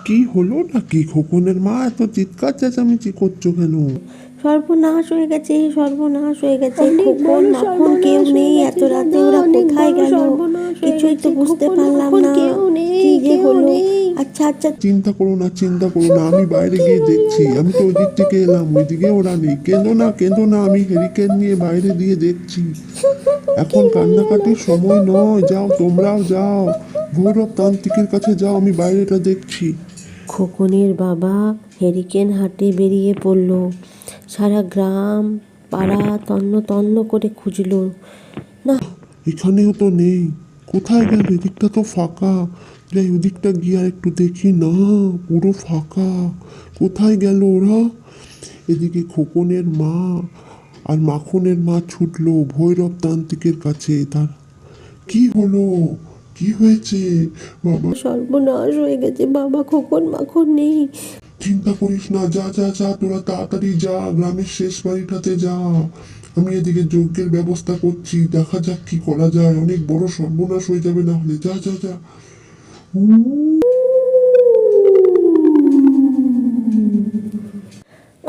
কি হলো নাকি? খোকনের মা এত চিৎকার চেঁচামেচি করছো কেন? সর্বনাশ হয়ে গেছে, সর্বনাশ হয়ে গেছে। অনেক খোকন বড় মাখন কেউ সর্বনাশ নেই, হয়ে এত গেছে রাতে দাদা, ওরা অনেক কোথায় বড় গেল? সর্বনাশ হয়ে কিছুই তো গেছে। বুঝতে খোকন পারলাম মাখন না কেউ নেই, কি যে কেউ হলো। নেই। আচ্ছা আচ্ছা, চিন্তা করো না, চিন্তা করো না, আমি বাইরে কি গিয়ে হয়ে দেখছি। গেল? আমি তো ওই দিক থেকে এলাম, ওইদিকে ওরা নেই। কেঁদো না, কেঁদো না, আমি হেরিকেন নিয়ে বাইরে দিয়ে দেখছি। কি এখন হয়ে গেল? কান্নাকাটির সময় নয়, যাও তোমরাও যাও, ভৈরব তান্ত্রিকের কাছে যাও, আমি বাইরেটা দেখছি। খোকনের বাবা হেরিকেন হাটে বেরিয়ে পড়ল। সারা গ্রাম পাড়া তন্ন তন্ন করে খুঁজল। না, এখানেও তো নেই। কোথায় গেল? এদিকটা তো ফাঁকা। যাই ওদিকটা গিয়ে আর একটু দেখি। না, পুরো ফাঁকা। কোথায় গেল ওরা? এদিকে খোকনের মা আর মাখনের মা ছুটলো ভৈরব তান্ত্রিকের কাছে। তার কি হলো? কি হয়েছে বাবা? সর্বনাশ হয়ে গেছে বাবা, খোকন মাখন নেই। চিন্তা করিস না, যা যা যা, তোরা তাড়াতাড়ি যা, গ্রামের শেষ বাড়িটাতে যা। আমি এদিকে যজ্ঞের ব্যবস্থা করছি, দেখা যাক কি করা যায়। অনেক বড় সর্বনাশ হয়ে যাবে না হলে। যা যা যা।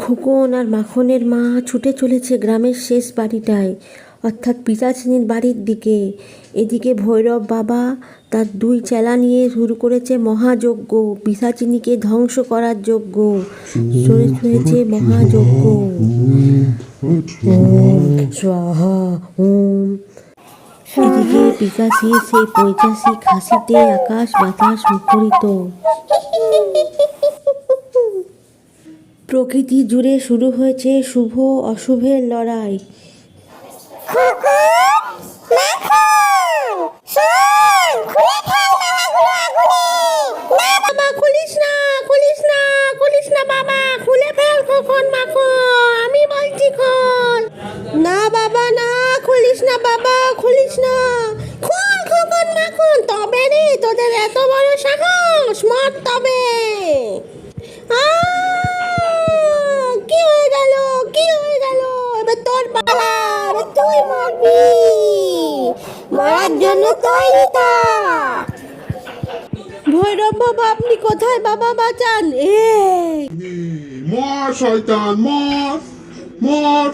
খোকন আর মাখনের মা ছুটে চলেছে গ্রামের শেষ বাড়িটায়, অর্থাৎ পিতাচিনির বাড়ির দিকে। এদিকে ভৈরব বাবা তার দুই চেলা নিয়ে শুরু করেছে মহাযজ্ঞ, পিশাচিনীকে ধ্বংস করার যজ্ঞ। চলেছে মহাযজ্ঞ। ওম স্বাহা ওম। এদিকে পিশাচির সেই পৈশাচিক হাসিতে আকাশ বাতাস মুখরিত। প্রকৃতি জুড়ে শুরু হয়েছে শুভ অশুভের লড়াই। বাবা খুলিস না, খুলিস না, খুলিস না বাবা, খুলে ফেল খোকন মাখন, আমি বলছি খোল। না বাবা না, খুলিস না বাবা, খুলিস না। খোল খোকন মাখন, তবে রে তোদের এত বড় সাহস, মর তবে। কি হয়ে গেল? কি হয়ে গেল? এবার তোর পালা, এবার তুই মরবি। মরার জন্য তৈরি থাক। ভৈরব বাবা আপনি কোথায় বাবা, বাঁচান। মর শয়তান, মর মর।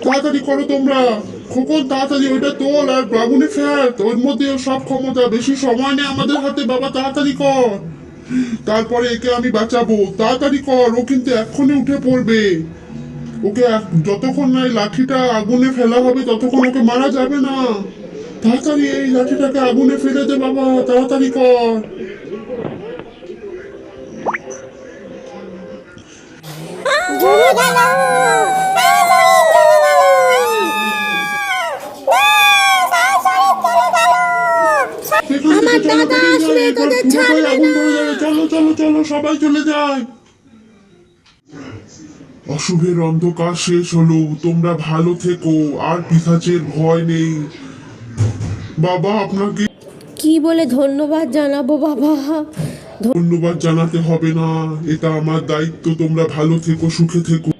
তাড়াতাড়ি করো তোমরা। খোকন তাড়াতাড়ি ওইটা তোল আর বাবুনে ফেল। ওর মধ্যে ওর সব ক্ষমতা। বেশি সময় নেই আমাদের হাতে বাবা, তাড়াতাড়ি কর। তারপরে একে আমি বাঁচাবো। তাড়াতাড়ি কর, ও কিন্তু এক্ষুনি উঠে পড়বে। ওকে যতক্ষণ না এই লাঠিটা আগুনে ফেলা হবে ততক্ষণ ওকে মারা যাবে না। তাড়াতাড়ি এই লাঠিটাকে আগুনে ফেলে দে বাবা, তাড়াতাড়ি কর। জ্বলে গেল। আমার দাদা আসলে তোদের ছাড়বে না। চলো চলো চলো, সবাই চলে যায়। অশুভের অন্ধকার শেষ হলো, তোমরা ভালো থেকো, আর পিশাচের ভয় নেই। বাবা আপনাকে কি বলে ধন্যবাদ জানাবো বাবা? ধন্যবাদ জানাতে হবে না, এটা আমার দায়িত্ব। তোমরা ভালো থেকো, সুখে থেকো।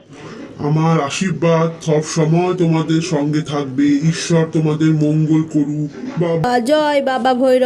আমার আশীর্বাদ সব সময় তোমাদের সঙ্গে থাকবে। ঈশ্বর তোমাদের মঙ্গল করুক বাবা। জয় বাবা ভৈরব।